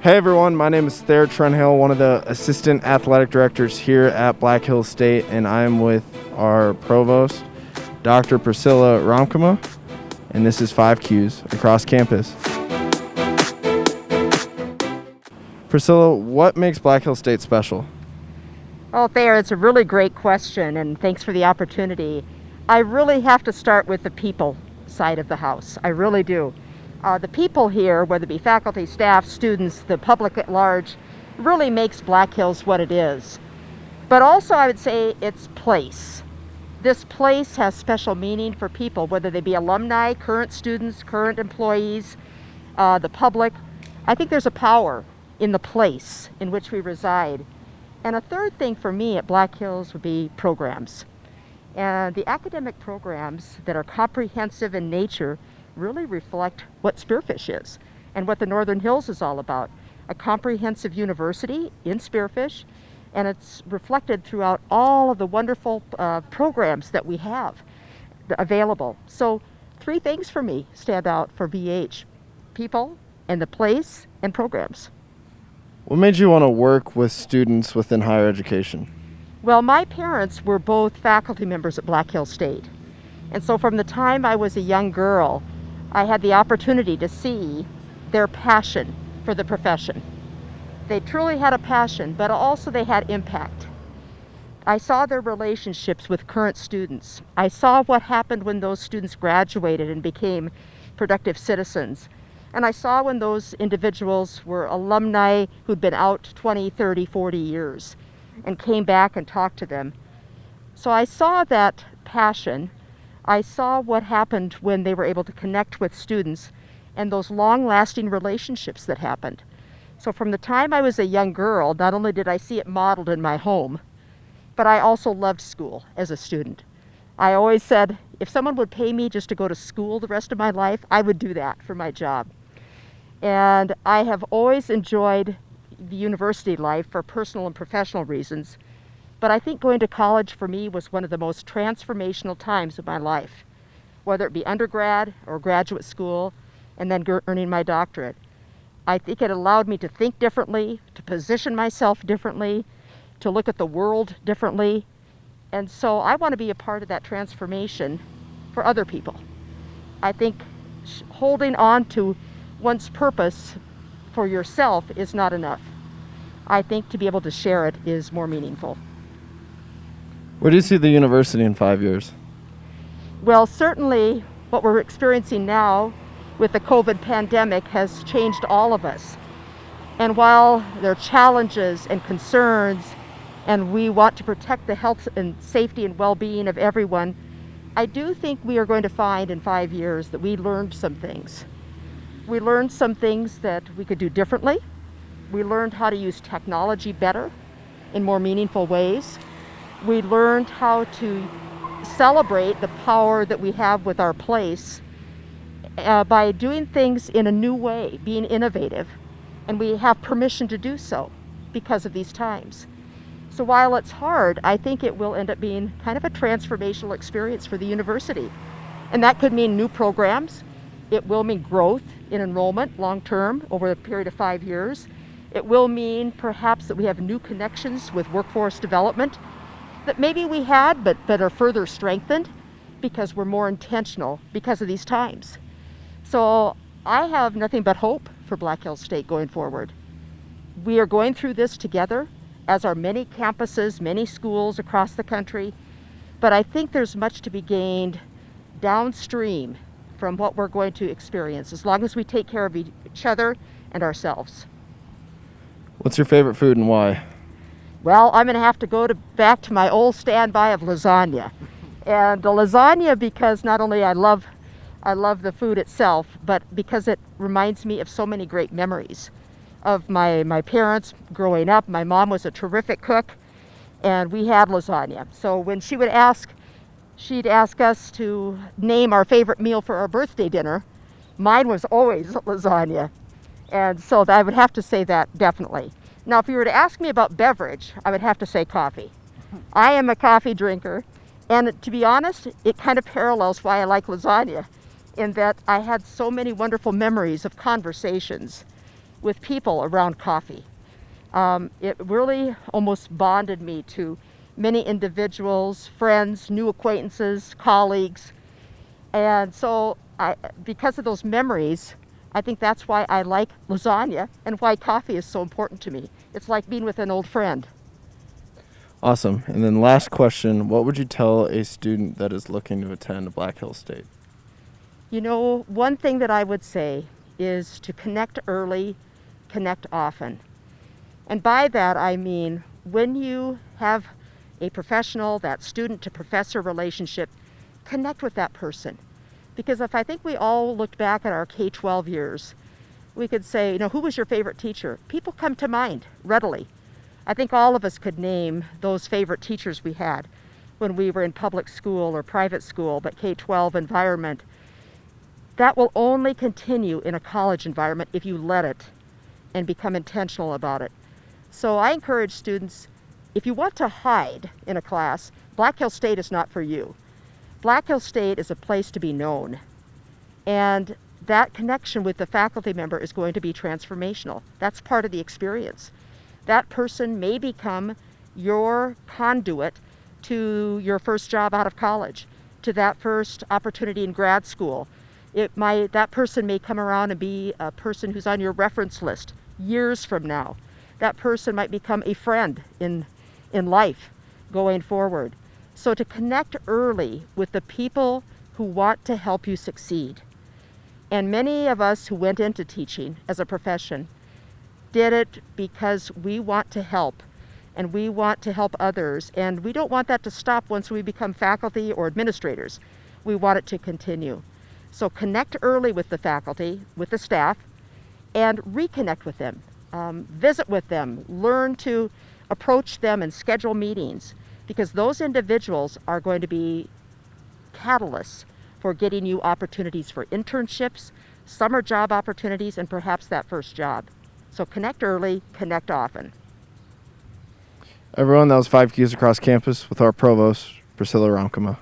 Hey everyone, my name is Thayer Trenhill, one of the assistant athletic directors here at Black Hills State, and I'm with our provost, Dr. Priscilla Romkema, and this is 5 Qs across campus. Priscilla, what makes Black Hills State special? Oh, Thayer, it's a really great question, and thanks for the opportunity. I really have to start with the people side of the house. I really do. The people here, whether it be faculty, staff, students, the public at large, really makes Black Hills what it is. But also I would say its place. This place has special meaning for people, whether they be alumni, current students, current employees, the public. I think there's a power in the place in which we reside. And a third thing for me at Black Hills would be programs. And the academic programs that are comprehensive in nature really reflect what Spearfish is and what the Northern Hills is all about. A comprehensive university in Spearfish, and it's reflected throughout all of the wonderful programs that we have available. So 3 things for me stand out for BH: people and the place and programs. What made you want to work with students within higher education? Well, my parents were both faculty members at Black Hills State. And so from the time I was a young girl, I had the opportunity to see their passion for the profession. They truly had a passion, but also they had impact. I saw their relationships with current students. I saw what happened when those students graduated and became productive citizens. And I saw when those individuals were alumni who'd been out 20, 30, 40 years and came back and talked to them. So I saw that passion. I saw what happened when they were able to connect with students and those long-lasting relationships that happened. So from the time I was a young girl, not only did I see it modeled in my home, but I also loved school as a student. I always said, if someone would pay me just to go to school the rest of my life, I would do that for my job. And I have always enjoyed the university life for personal and professional reasons. But I think going to college for me was one of the most transformational times of my life, whether it be undergrad or graduate school, and then earning my doctorate. I think it allowed me to think differently, to position myself differently, to look at the world differently. And so I want to be a part of that transformation for other people. I think holding on to one's purpose for yourself is not enough. I think to be able to share it is more meaningful. Where do you see the university in 5 years? Well, certainly what we're experiencing now with the COVID pandemic has changed all of us. And while there are challenges and concerns, and we want to protect the health and safety and well-being of everyone, I do think we are going to find in 5 years that we learned some things. We learned some things that we could do differently. We learned how to use technology better in more meaningful ways. We learned how to celebrate the power that we have with our place by doing things in a new way, being innovative. And we have permission to do so because of these times. So while it's hard, I think it will end up being kind of a transformational experience for the university. And that could mean new programs. It will mean growth in enrollment long-term over a period of 5 years. It will mean perhaps that we have new connections with workforce development that maybe we had, but that are further strengthened because we're more intentional because of these times. So I have nothing but hope for Black Hills State going forward. We are going through this together, as are many campuses, many schools across the country, but I think there's much to be gained downstream from what we're going to experience, as long as we take care of each other and ourselves. What's your favorite food and why? Well, I'm going to have to go back to my old standby of lasagna. And the lasagna because not only I love the food itself, but because it reminds me of so many great memories of my parents growing up. My mom was a terrific cook, and we had lasagna. So when she would she'd ask us to name our favorite meal for our birthday dinner. Mine was always lasagna. And so I would have to say that definitely. Now, if you were to ask me about beverage, I would have to say coffee. I am a coffee drinker, and to be honest, it kind of parallels why I like lasagna, in that I had so many wonderful memories of conversations with people around coffee. It really almost bonded me to many individuals, friends, new acquaintances, colleagues. And so because of those memories, I think that's why I like lasagna and why coffee is so important to me. It's like being with an old friend. Awesome. And then last question, what would you tell a student that is looking to attend Black Hills State? You know, one thing that I would say is to connect early, connect often. And by that I mean when you have a professional, that student to professor relationship, connect with that person. Because if I think we all looked back at our K-12 years, we could say, you know, who was your favorite teacher? People come to mind readily. I think all of us could name those favorite teachers we had when we were in public school or private school, but K-12 environment. That will only continue in a college environment if you let it and become intentional about it. So I encourage students, if you want to hide in a class, Black Hills State is not for you. Black Hills State is a place to be known. And that connection with the faculty member is going to be transformational. That's part of the experience. That person may become your conduit to your first job out of college, to that first opportunity in grad school. That person may come around and be a person who's on your reference list years from now. That person might become a friend in life going forward. So to connect early with the people who want to help you succeed. And many of us who went into teaching as a profession did it because we want to help and we want to help others, and we don't want that to stop once we become faculty or administrators. We want it to continue. So connect early with the faculty, with the staff, and reconnect with them. Visit with them, learn to approach them and schedule meetings, because those individuals are going to be catalysts for getting you opportunities for internships, summer job opportunities, and perhaps that first job. So connect early, connect often. Everyone, that was 5 Keys Across Campus with our Provost, Priscilla Romkema.